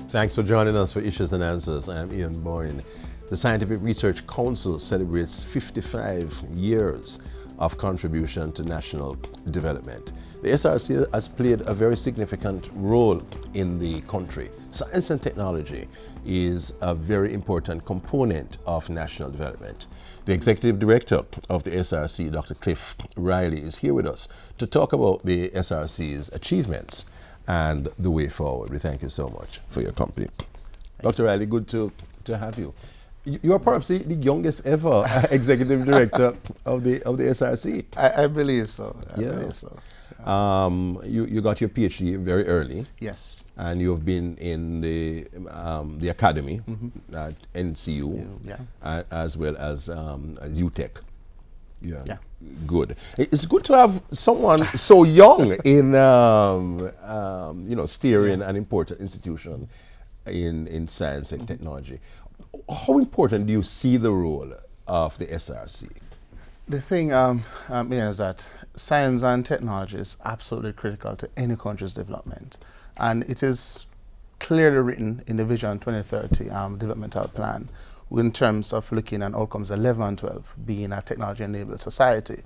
Thanks for joining us for Issues and Answers. I'm Ian Boyne. The Scientific Research Council celebrates 55 years of contribution to national development. The SRC has played a very significant role in the country. Science and technology is a very important component of national development. The Executive Director of the SRC, Dr. Cliff Riley, is here with us to talk about the SRC's achievements and the way forward. We thank you so much for your company. Dr. Riley, good to have you. You are perhaps the youngest ever Executive Director of the SRC. I believe so. I believe so. You got your PhD very early. Yes. And you have been in the academy at NCU, as well as UTech. Yeah. Good. It's good to have someone so young in steering an important institution in science and technology. How important do you see the role of the SRC? The thing is that science and technology is absolutely critical to any country's development, and it is clearly written in the Vision 2030 developmental plan in terms of looking at outcomes 11 and 12 being a technology-enabled society.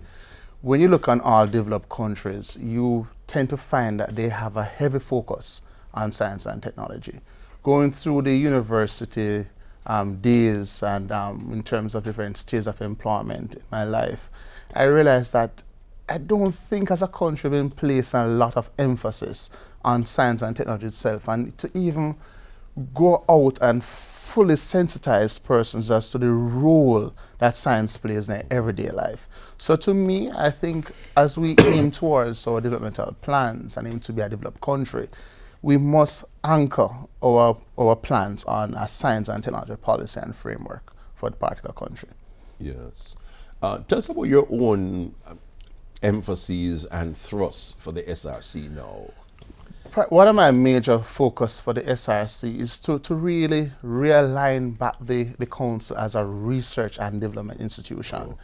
When you look on all developed countries, you tend to find that they have a heavy focus on science and technology. Going through the university days and in terms of different stages of employment in my life, I realized that I don't think as a country we've been placing a lot of emphasis on science and technology itself, and to even go out and fully sensitize persons as to the role that science plays in their everyday life. So to me, I think as we aim towards our developmental plans and aim to be a developed country, we must anchor our plans on a science and technology policy and framework for the particular country. Yes. Tell us about your own emphases and thrusts for the SRC now. One of my major focus for the SRC is to really realign back the council as a research and development institution. Okay.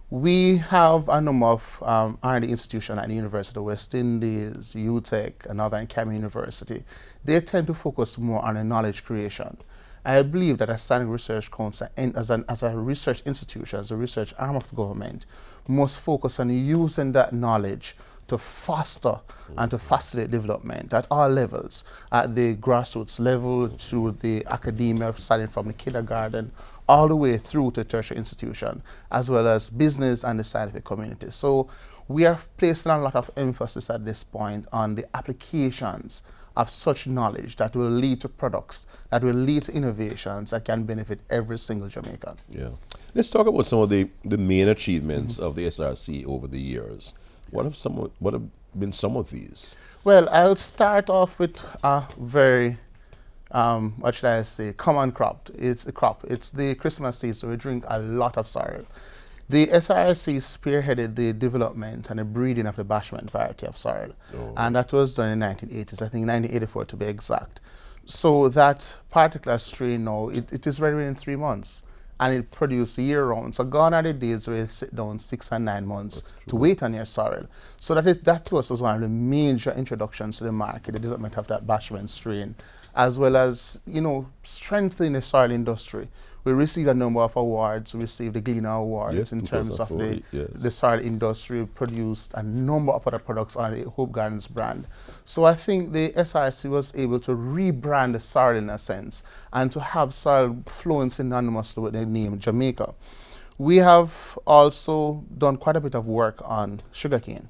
We have a number of R&D institutions at the University of West Indies, UTech, and Northern Cambridge University. They tend to focus more on the knowledge creation. I believe that a standing research council, as a research institution, as a research arm of government, must focus on using that knowledge to foster and to facilitate development at all levels, at the grassroots level, to the academia, starting from the kindergarten, all the way through to tertiary institution, as well as business and the scientific community. So we are placing a lot of emphasis at this point on the applications of such knowledge that will lead to products, that will lead to innovations that can benefit every single Jamaican. Yeah. Let's talk about some of the main achievements of the SRC over the years. What have been some of these? Well, I'll start off with a very, what should I say, common crop. It's a crop. It's the Christmas season, so we drink a lot of sorrel. The SRC spearheaded the development and the breeding of the Bashment variety of sorrel. Oh. And that was done in the 1980s, I think 1984 to be exact. So that particular strain now, it is ready in 3 months. And it produced year-round. So gone are the days where you sit down 6 and 9 months to wait on your sorrel. So that to us was one of the major introductions to the market, the development of that Bashment strain, as well as, strengthening the sorrel industry. We received a number of awards. We received the Gleaner Awards in terms of the sorrel industry, produced a number of other products on the Hope Gardens brand. So I think the SRC was able to rebrand the sorrel in a sense and to have sorrel flowing synonymously with the name Jamaica. We have also done quite a bit of work on sugarcane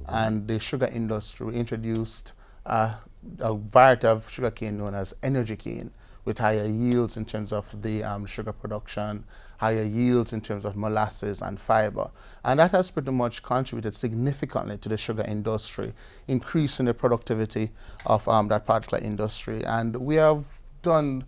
and the sugar industry. We introduced a variety of sugarcane known as energy cane, with higher yields in terms of the sugar production, higher yields in terms of molasses and fiber. And that has pretty much contributed significantly to the sugar industry, increasing the productivity of that particular industry. And we have done,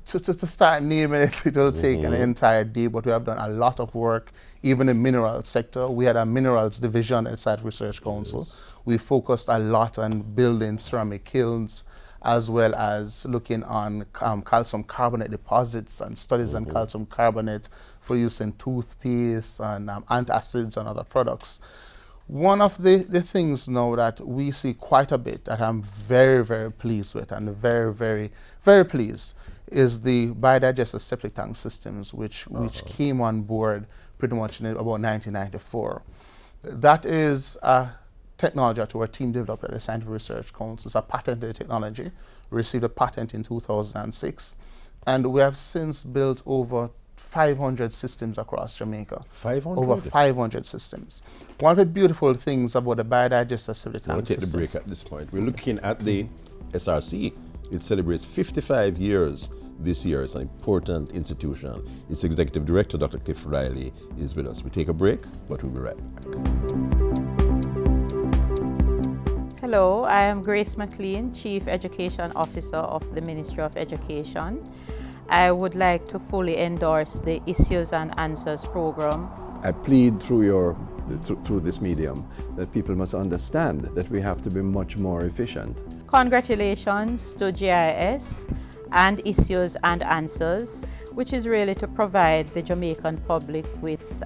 to start naming it, it will take an entire day, but we have done a lot of work, even in the mineral sector. We had a minerals division at Site Research Council. Yes. We focused a lot on building ceramic kilns, as well as looking on calcium carbonate deposits and studies on calcium carbonate for use in toothpaste and antacids and other products. One of the things now that we see quite a bit that I'm very, very pleased with and very, very, very pleased is the biodigested septic tank systems which came on board pretty much in about 1994. That is a technology that our team developed at the Scientific Research Council. It's a patented technology. We received a patent in 2006, and we have since built over 500 systems across Jamaica. 500? Over 500 systems. One of the beautiful things about the biodigested septic tank We'll take the break at this point. We're looking at the SRC. It celebrates 55 years this year. It's an important institution. Its executive director, Dr. Cliff Riley, is with us. We take a break, but we'll be right back. Hello, I am Grace MacLean, Chief Education Officer of the Ministry of Education. I would like to fully endorse the Issues and Answers program. I plead through this medium that people must understand that we have to be much more efficient. Congratulations to GIS and Issues and Answers, which is really to provide the Jamaican public with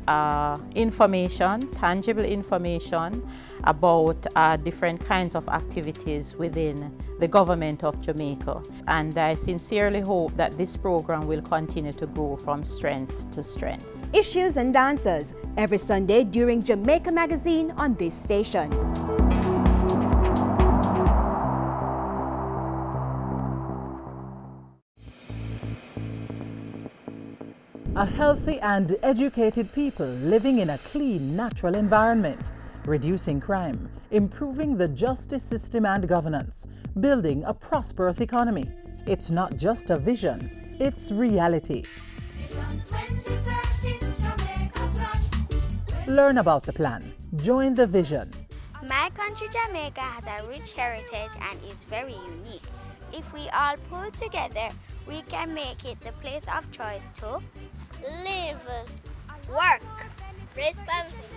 information, tangible information about different kinds of activities within the government of Jamaica. And I sincerely hope that this program will continue to grow from strength to strength. Issues and Answers, every Sunday during Jamaica Magazine on this station. A healthy and educated people living in a clean, natural environment, reducing crime, improving the justice system and governance, building a prosperous economy. It's not just a vision, it's reality. Learn about the plan. Join the vision. My country, Jamaica, has a rich heritage and is very unique. If we all pull together, we can make it the place of choice to live, work, raise family,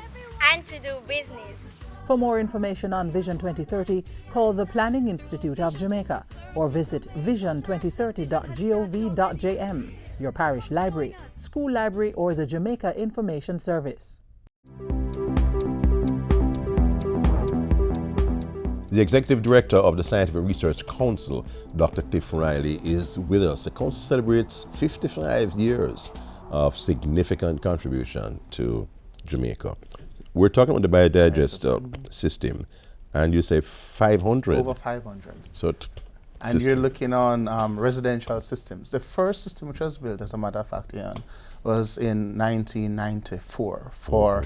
and to do business. For more information on Vision 2030, call the Planning Institute of Jamaica or visit vision2030.gov.jm, your parish library, school library, or the Jamaica Information Service. The Executive Director of the Scientific Research Council, Dr. Cliff Riley, is with us. The Council celebrates 55 years of significant contribution to Jamaica. We're talking about the biodigest system, and you say 500? Over 500. So and you're looking on residential systems. The first system which was built, as a matter of fact, Ian, was in 1994 for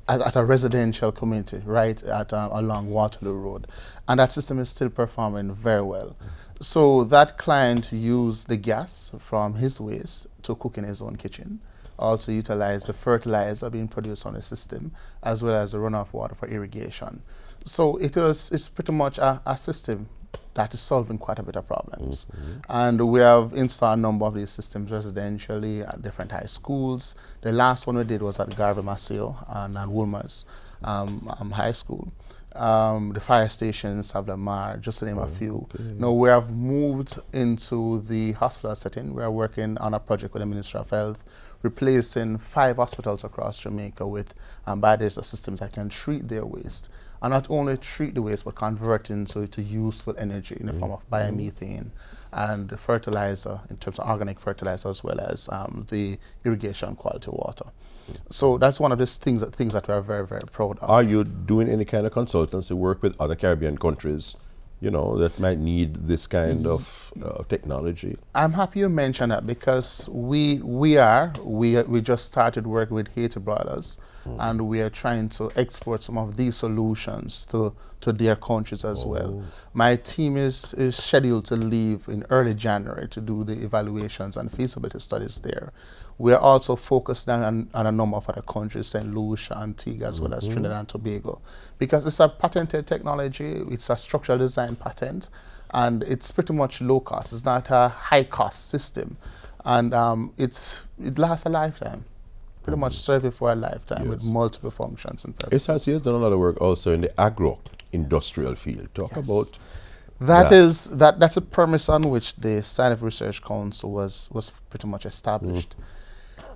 at a residential community right at along Waterloo Road, and that system is still performing very well. So that client used the gas from his waste to cook in his own kitchen, also utilized the fertilizer being produced on the system, as well as the runoff water for irrigation. So it's pretty much a system that is solving quite a bit of problems. And we have installed a number of these systems residentially at different high schools. The last one we did was at Garvey Maceo and Woolmer's High School. The fire station in Sablamar, just to name a few. Now we have moved into the hospital setting. We are working on a project with the Ministry of Health, replacing 5 hospitals across Jamaica with biodigested systems that can treat their waste. And not only treat the waste, but convert into useful energy in the form of biomethane and fertilizer, in terms of organic fertilizer, as well as the irrigation quality water. So that's one of the things that we are very, very proud of. are you doing any kind of consultancy work with other Caribbean countries, you know, that might need this kind of technology? I'm happy you mentioned that, because we just started working with Haiti Brothers, and we are trying to export some of these solutions to their countries as well. My team is scheduled to leave in early January to do the evaluations and feasibility studies there. We are also focused on a number of other countries, St. Lucia, Antigua, as well as Trinidad and Tobago, because it's a patented technology. It's a structural design patent, and it's pretty much low cost. It's not a high cost system, and it lasts a lifetime. Pretty much serve it for a lifetime with multiple functions and purposes. SRC has done a lot of work also in the agro-industrial field. Talk about that's a premise on which the Scientific Research Council was pretty much established.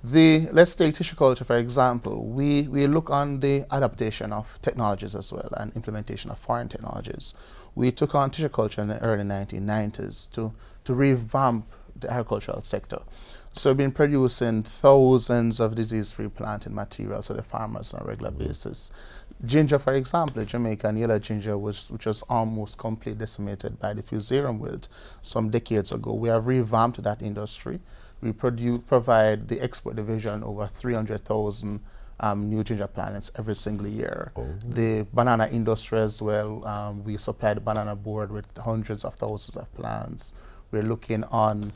Let's take tissue culture for example. We look on the adaptation of technologies as well and implementation of foreign technologies. We took on tissue culture in the early 1990s to revamp the agricultural sector. So we've been producing thousands of disease-free planting materials for the farmers on a regular basis. Ginger, for example, Jamaican yellow ginger, which was almost completely decimated by the fusarium wilt some decades ago. We have revamped that industry. We provide the export division over 300,000 new ginger plants every single year. Oh. The banana industry as well, we supply the banana board with hundreds of thousands of plants. We're looking on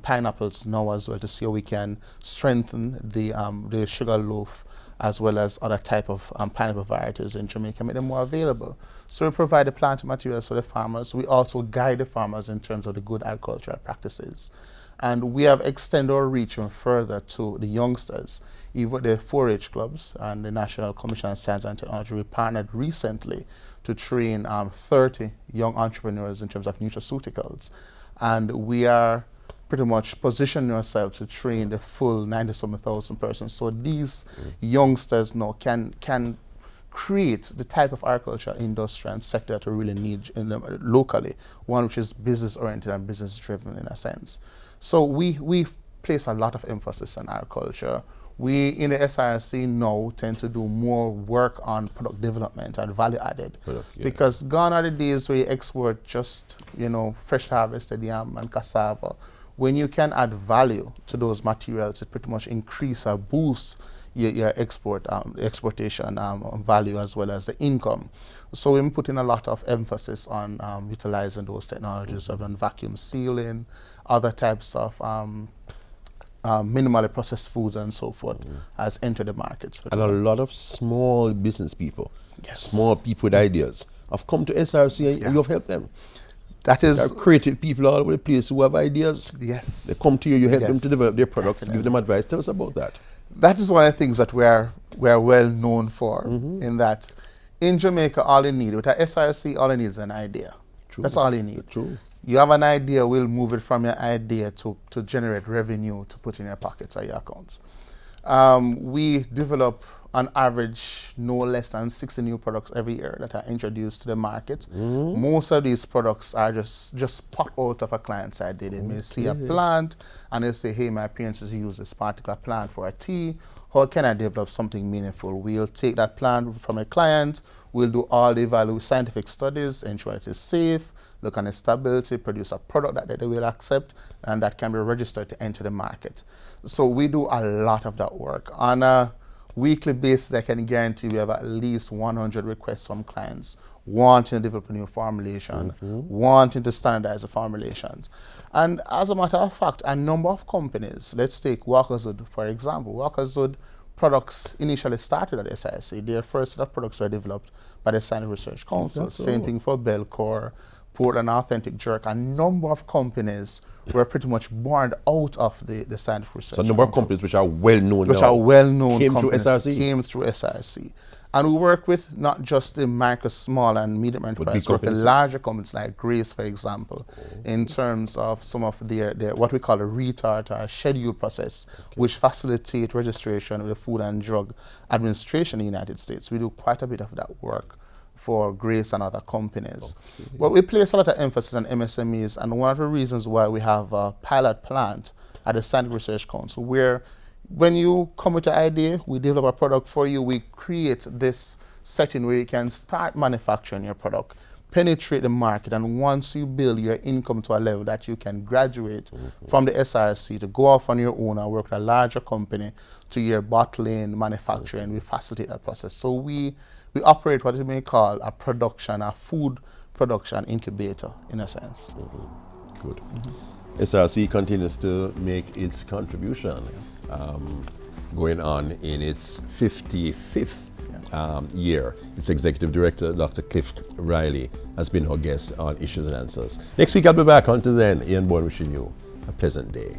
pineapples now as well to see how we can strengthen the sugar loaf as well as other type of pineapple varieties in Jamaica, make them more available. So we provide the planting materials for the farmers. We also guide the farmers in terms of the good agricultural practices. And we have extended our reach even further to the youngsters. Even the 4-H clubs and the National Commission on Science and Technology, we partnered recently to train 30 young entrepreneurs in terms of nutraceuticals. And we are pretty much positioning ourselves to train the full 97,000 persons. So these youngsters now can create the type of agriculture industry and sector that we really need locally, one which is business oriented and business driven in a sense. So we place a lot of emphasis on agriculture. We in the SRC now tend to do more work on product development and value added, because gone are the days where you export just fresh harvested yam and cassava. When you can add value to those materials, it pretty much increase or boosts your exportation value as well as the income. So we're putting a lot of emphasis on utilizing those technologies. We've done vacuum sealing, other types of minimally processed foods and so forth has entered the markets. And a lot of small business people, small people with ideas, have come to SRC and you have helped them. That is, there are creative people all over the place who have ideas. Yes. They come to you, you help them to develop their products, give them advice. Tell us about that. That is one of the things that we are well known for, in that in Jamaica, all you need, with our SRC, all you need is an idea. True. That's all you need. True. You have an idea, we'll move it from your idea to generate revenue to put in your pockets or your accounts. We develop on average no less than 60 new products every year that are introduced to the market. Most of these products are just pop out of a client's idea. They may see a plant and they say, hey, my parents used to use this particular plant for a tea. How can I develop something meaningful? We'll take that plant from a client, we'll do all the scientific studies, ensure it is safe, look on its stability, produce a product that they will accept, and that can be registered to enter the market. So we do a lot of that work. On a weekly basis, I can guarantee we have at least 100 requests from clients wanting to develop a new formulation, wanting to standardize the formulations. And as a matter of fact, a number of companies, let's take Walkerswood for example. Walkerswood products initially started at SIC. Their first set of products were developed by the Scientific Research Council. Same thing for Belcor, Portland Authentic Jerk. A number of companies were pretty much born out of the Scientific Research Council. So a number of companies which are well known came through SRC. Came through SRC. And we work with not just the micro, small and medium enterprises, we work with larger companies like Grace, for example, in terms of some of their what we call a retard or schedule process, which facilitate registration with the Food and Drug Administration in the United States. We do quite a bit of that work for Grace and other companies. But we place a lot of emphasis on MSMEs, and one of the reasons why we have a pilot plant at the Scientific Research Council, where when you come with an idea, we develop a product for you, we create this setting where you can start manufacturing your product, penetrate the market, and once you build your income to a level that you can graduate from the SRC to go off on your own and work with a larger company to your bottling, manufacturing, we facilitate that process. So we operate what you may call a food production incubator in a sense. Good. SRC continues to make its contribution, going on in its 55th year. Its Executive Director, Dr. Cliff Riley, has been our guest on Issues and Answers. Next week I'll be back. Until then, Ian Bourne wishing you a pleasant day.